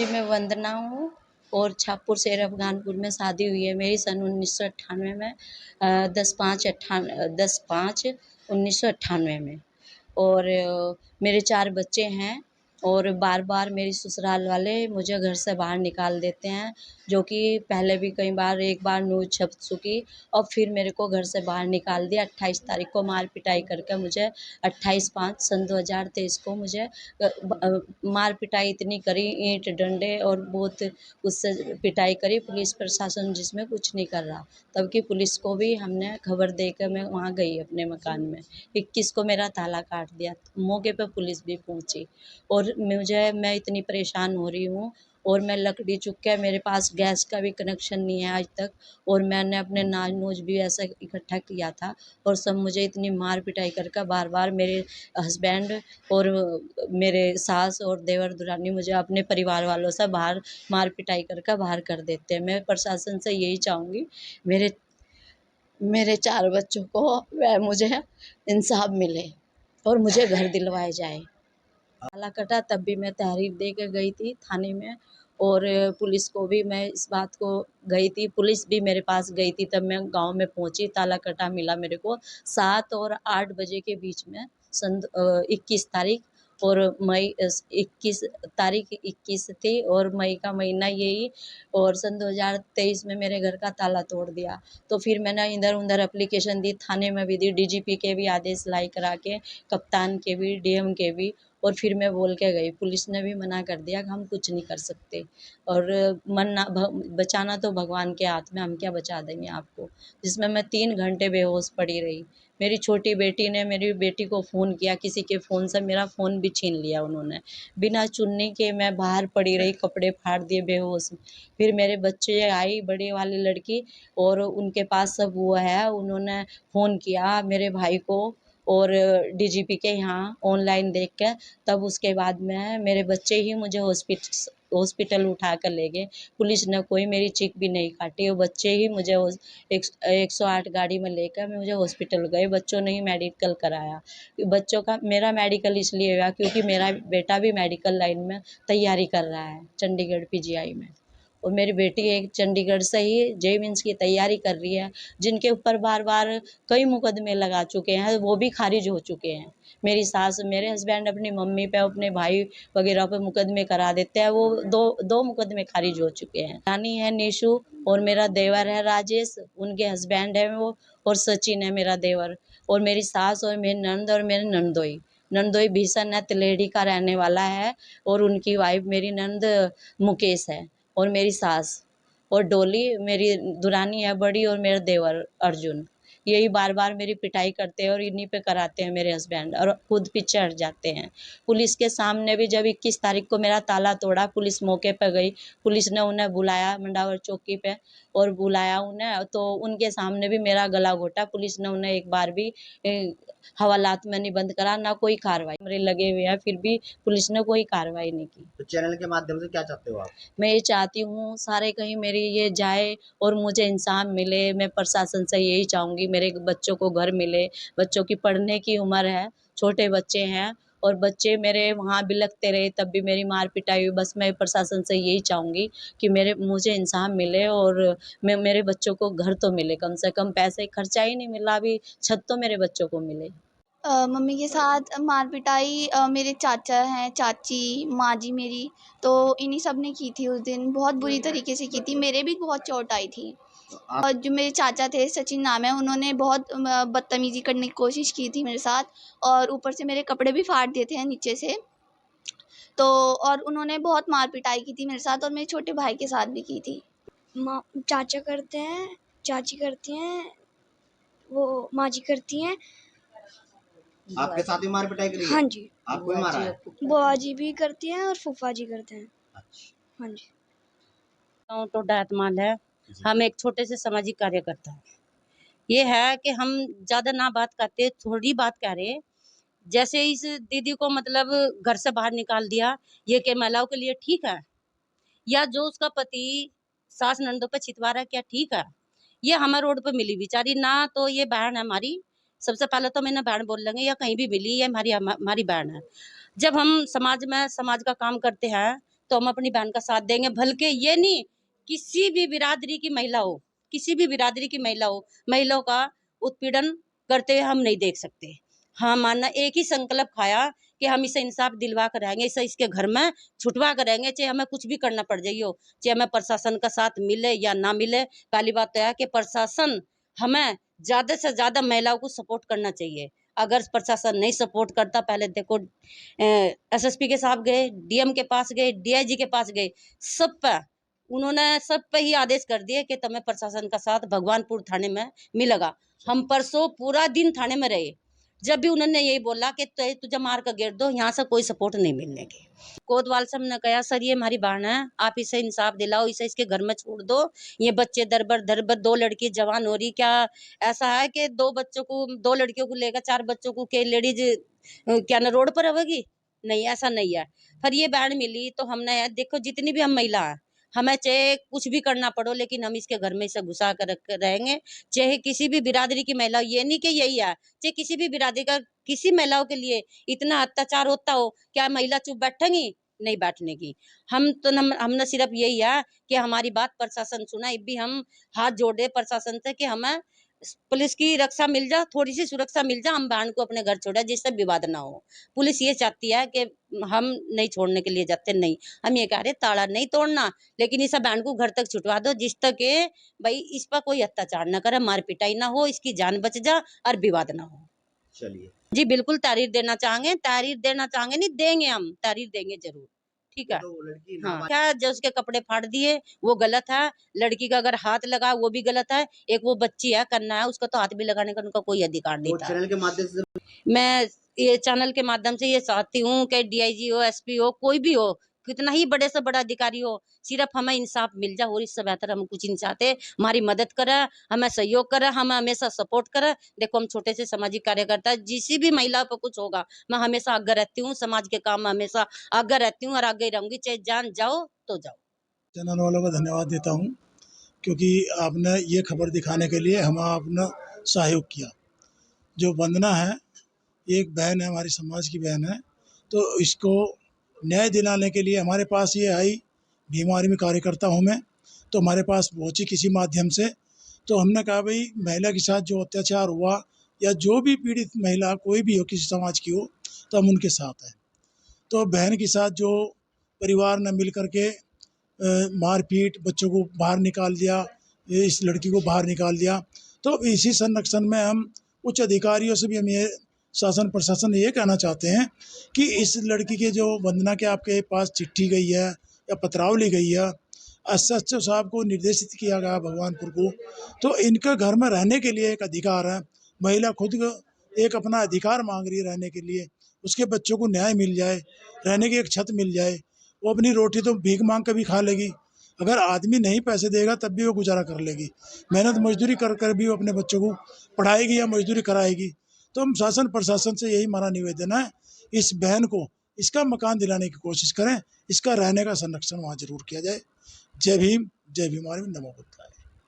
जी, मैं वंदना हूँ और छापुर शेर अफ़गानपुर में शादी हुई है मेरी सन 1998 में 10/5/1998 में। और मेरे 4 बच्चे हैं और बार-बार मेरी ससुराल वाले मुझे घर से बाहर निकाल देते हैं, जो कि पहले भी कई बार एक बार न्यूज़ छप चुकी और फिर मेरे को घर से बाहर निकाल दिया। 28 तारीख को मार-पिटाई करके मुझे 28/5 सन 2023 को मुझे मार-पिटाई इतनी करी, ईंट, डंडे और बहुत उससे पिटाई करी, पुलिस प्रशासन जिसमें कुछ नहीं कर रहा। तब की पुलिस को भी हमने खबर देकर मैं वहाँ गई अपने मकान में। 21 को मेरा ताला काट दिया, मौके पे पुलिस भी पहुँची और मैं इतनी परेशान हो रही हूँ और मैं लकड़ी चुक के मेरे पास गैस का भी कनेक्शन नहीं है आज तक और मैंने अपने नाज-नूज भी ऐसा इकट्ठा किया था और सब मुझे इतनी मार-पिटाई कर बार-बार मेरे हस्बैंड और मेरे सास और देवर-दुरानी मुझे अपने परिवार वालों से बाहर मार-पिटाई कर बाहर कर देते हैं। मैं प्रशासन से यही चाहूँगी मेरे मेरे 4 बच्चों को व मुझे इंसाफ़ मिले और मुझे घर दिलवाए जाए। ताला कटा तब भी मैं तहरीर दे के गई थी थाने में और पुलिस को भी मैं इस बात को गई थी, पुलिस भी मेरे पास गई थी तब मैं गाँव में पहुँची, ताला कटा मिला मेरे को 7 और 8 बजे के बीच में 21 तारीख और मई 21 तारीख 21 थी और मई का महीना यही और सन 2023 में मेरे घर का ताला तोड़ दिया। तो फिर मैंने इधर-उधर एप्लीकेशन दी, थाने में भी दी, डीजीपी के भी आदेश लाई करा के, कप्तान के भी, डीएम के भी और फिर मैं बोल के गई। पुलिस ने भी मना कर दिया कि हम कुछ नहीं कर सकते और मरना बचाना तो भगवान के हाथ में, हम क्या बचा देंगे आपको। जिसमें मैं 3 घंटे बेहोश पड़ी रही। मेरी छोटी बेटी ने मेरी बेटी को फ़ोन किया, किसी के फ़ोन से मेरा फ़ोन भी छीन लिया उन्होंने। बिना चुन्नी के मैं बाहर पड़ी रही, कपड़े फाड़ दिए बेहोश। फिर मेरे बच्चे आई, बड़ी वाली लड़की और उनके पास सब वो है, उन्होंने फ़ोन किया मेरे भाई को और डीजीपी के यहाँ ऑनलाइन देख के तब उसके बाद में मेरे बच्चे ही मुझे हॉस्पिटल उठा कर ले गए। पुलिस ने कोई मेरी चीख भी नहीं काटी, वो बच्चे ही मुझे 108 गाड़ी में लेकर मुझे हॉस्पिटल गए, बच्चों ने ही मेडिकल कराया। बच्चों का मेरा मेडिकल इसलिए हुआ क्योंकि मेरा बेटा भी मेडिकल लाइन में तैयारी कर रहा है, चंडीगढ़ पीजीआई में। और मेरी बेटी एक चंडीगढ़ से ही जेईई मेंस की तैयारी कर रही है, जिनके ऊपर बार-बार कई मुकदमे लगा चुके हैं, वो भी खारिज हो चुके हैं। मेरी सास, मेरे हस्बैंड अपनी मम्मी पे, अपने भाई वगैरह पे मुकदमे करा देते हैं, वो 2 मुकदमे खारिज हो चुके हैं। रानी है निशु और मेरा देवर है राजेश, उनके हस्बैंड हैं वो और सचिन है मेरा देवर और मेरी सास और मेरी ननद और मेरे नंदोई। नंदोई भीषण है, तिलेड़ी का रहने वाला है और उनकी वाइफ़ मेरी ननद मुकेश है और मेरी सास और डोली मेरी दुरानी है बड़ी और मेरा देवर अर्जुन। यही बार-बार मेरी पिटाई करते हैं और इन्हीं पे कराते हैं मेरे हस्बैंड और खुद पीछे हट जाते हैं। पुलिस के सामने भी जब 21 तारीख को मेरा ताला तोड़ा, पुलिस मौके पे गई, पुलिस ने उन्हें बुलाया मंडावर चौकी पे और बुलाया उन्हें तो उनके सामने भी मेरा गला घोटा। पुलिस ने उन्हें एक बार भी हवालात में नहीं बंद करा, ना कोई कार्रवाई। कैमरे लगे हुए हैं, फिर भी पुलिस ने कोई कार्रवाई नहीं की। तो चैनल के माध्यम से क्या चाहते हो आप? मैं ये चाहती हूँ सारे कहीं मेरी ये जाए और मुझे इंसाफ मिले। मैं प्रशासन से यही चाहूँगी मेरे बच्चों को घर मिले, बच्चों की पढ़ने की उम्र है, छोटे बच्चे हैं और बच्चे मेरे वहाँ बिलखते रहे तब भी मेरी मार पिटाई हुई। बस मैं प्रशासन से यही चाहूँगी कि मुझे इंसाफ मिले और मेरे बच्चों को घर तो मिले, कम से कम पैसे खर्चा ही नहीं मिला, अभी छत तो मेरे बच्चों को मिले। मम्मी के साथ मार-पिटाई मेरे चाचा हैं, चाची, माँ जी मेरी, तो इन्हीं सब ने की थी उस दिन, बहुत बुरी तरीके से की थी, मेरे भी बहुत चोट आई थी। और जो मेरे चाचा थे, सचिन नाम है, उन्होंने बहुत बदतमीज़ी करने की कोशिश की थी मेरे साथ और ऊपर से मेरे कपड़े भी फाड़ दिए थे नीचे से। तो और उन्होंने बहुत मार-पिटाई की थी मेरे साथ और मेरे छोटे भाई के साथ भी की थी। चाचा करते हैं, चाची करती हैं, वो माँ जी करती हैं। आपके साथ भी मार पिटाई करी है? हाँ जी। आपको भी मारा है? बुआ जी भी करती हैं और फूफा जी करते हैं। अच्छा। हाँ जी। तो डातमाल है, हम एक छोटे से सामाजिक कार्यकर्ता हैं। ये है कि हम ज़्यादा ना बात करते, थोड़ी बात कह रहे। जैसे इस दीदी को मतलब घर से बाहर निकाल दिया, ये क्या महिलाओं के लिए ठीक है? या जो उसका पति सास ननदों पे छितवा रहा है, क्या ठीक है? ये हमें रोड पे मिली बेचारी ना, तो ये बहन है हमारी। सबसे पहले तो मैंने बहन बोल लेंगे या कहीं भी मिली, ये हमारी बहन है। जब हम समाज में समाज का काम करते हैं तो हम अपनी बहन का साथ देंगे। बल्कि ये नहीं, किसी भी बिरादरी की महिला हो, किसी भी बिरादरी की महिला हो, महिलाओं का उत्पीड़न करते हुए हम नहीं देख सकते। हाँ, मानना एक ही संकल्प खाया कि हम इसे इंसाफ दिलवा कर रहेंगे, इसे इसके घर में छुटवा कर रहेंगे, चाहे हमें कुछ भी करना पड़ जाइए हो, चाहे हमें प्रशासन का साथ मिले या ना मिले। पहली बात तो है कि प्रशासन हमें ज्यादा से ज्यादा महिलाओं को सपोर्ट करना चाहिए। अगर प्रशासन नहीं सपोर्ट करता, पहले देखो एसएसपी के साथ गए, डीएम के पास गए, डीआईजी के पास गए, उन्होंने सब पे ही आदेश कर दिए कि तुम्हें प्रशासन का साथ भगवानपुर थाने में मिलेगा। हम परसों पूरा दिन थाने में रहे, जब भी उन्होंने यही बोला कि तुझे मार कर गिर दो, यहाँ से कोई सपोर्ट नहीं मिलने की। कोतवाल से हमने कहा सर ये हमारी बहन है, आप इसे इंसाफ दिलाओ, इसे इसके घर में छोड़ दो, ये बच्चे दरबर 2 लड़की जवान हो रही, क्या ऐसा है कि 2 लड़कियों को लेकर 4 बच्चों को के लेडीज क्या ना रोड पर रहेगी? नहीं, ऐसा नहीं है। फिर ये बहन मिली तो हमने देखो जितनी भी हम महिला है, हमें चाहे कुछ भी करना पड़ो, लेकिन हम इसके घर में इसे घुसा कर रहेंगे। चाहे किसी भी बिरादरी की महिला, ये नहीं कि यही है, चाहे किसी भी बिरादरी का किसी महिलाओं के लिए इतना अत्याचार होता हो, क्या महिला चुप बैठेंगी? नहीं बैठने की। हमने सिर्फ यही है कि हमारी बात प्रशासन सुना। भी हम हाथ जोड़े प्रशासन से कि हमें पुलिस की रक्षा मिल जा, थोड़ी सी सुरक्षा मिल जा, हम बहन को अपने घर छोड़ा, जिससे विवाद ना हो। पुलिस ये चाहती है कि हम नहीं छोड़ने के लिए जाते, नहीं, हम ये कह रहे ताला नहीं तोड़ना, लेकिन इस बहन को घर तक छुटवा दो, जिस तक के भाई इस पर कोई अत्याचार ना करे, मार पिटाई ना हो, इसकी जान बच जा और विवाद ना हो। चलिए जी बिल्कुल तारीफ देना चाहेंगे, नहीं देंगे, हम तारीफ देंगे जरूर। ठीक है। तो लड़की हाँ, क्या जो उसके कपड़े फाड़ दिए वो गलत है। लड़की का अगर हाथ लगा वो भी गलत है। एक वो बच्ची है, करना है, उसका तो हाथ भी लगाने का उनका कोई अधिकार नहीं था। चैनल के माध्यम से मैं ये चैनल के माध्यम से ये चाहती हूँ कि डीआईजी हो, एसपी हो, कोई भी हो, कितना ही बड़े से बड़ा अधिकारी हो, सिर्फ हमें इंसाफ मिल जाए और इससे बेहतर हम कुछ नहीं चाहते। हमारी मदद करे, हमें सहयोग करे, हमें हमेशा सपोर्ट करे। देखो हम छोटे से सामाजिक कार्यकर्ता, जिसी भी महिला पर कुछ होगा मैं हमेशा आगे रहती हूँ, समाज के काम में हमेशा आगे रहती हूँ और आगे रहूंगी, चाहे जान जाओ तो जाओ। चैनल वालों को धन्यवाद देता हूँ, क्योंकि आपने ये खबर दिखाने के लिए हम अपना सहयोग किया। जो वंदना है, एक बहन है, हमारी समाज की बहन है, तो इसको न्याय दिलाने के लिए हमारे पास ये आई। भीम आर्मी कार्यकर्ता हूँ मैं, तो हमारे पास पहुँची किसी माध्यम से, तो हमने कहा भाई महिला के साथ जो अत्याचार हुआ या जो भी पीड़ित महिला कोई भी हो, किसी समाज की हो, तो हम उनके साथ हैं। तो बहन के साथ जो परिवार ने मिल करके मारपीट, बच्चों को बाहर निकाल दिया, इस लड़की को बाहर निकाल दिया, तो इसी संरक्षण में हम उच्च अधिकारियों से भी हम ये शासन प्रशासन ये कहना चाहते हैं कि इस लड़की के जो वंदना के आपके पास चिट्ठी गई है या पत्राव ली गई है, एसएचओ साहब को निर्देशित किया गया भगवानपुर को, तो इनके घर में रहने के लिए एक अधिकार है। महिला खुद एक अपना अधिकार मांग रही है रहने के लिए, उसके बच्चों को न्याय मिल जाए, रहने की एक छत मिल जाए। वो अपनी रोटी तो भीख मांग कर भी खा लेगी, अगर आदमी नहीं पैसे देगा तब भी वो गुजारा कर लेगी, मेहनत मजदूरी कर कर भी वो अपने बच्चों को पढ़ाएगी या मजदूरी कराएगी। तो हम शासन प्रशासन से यही हमारा निवेदन है, इस बहन को इसका मकान दिलाने की कोशिश करें, इसका रहने का संरक्षण वहाँ जरूर किया जाए। जय भीम, जय भीम आर्मी, नमो बुद्धाय।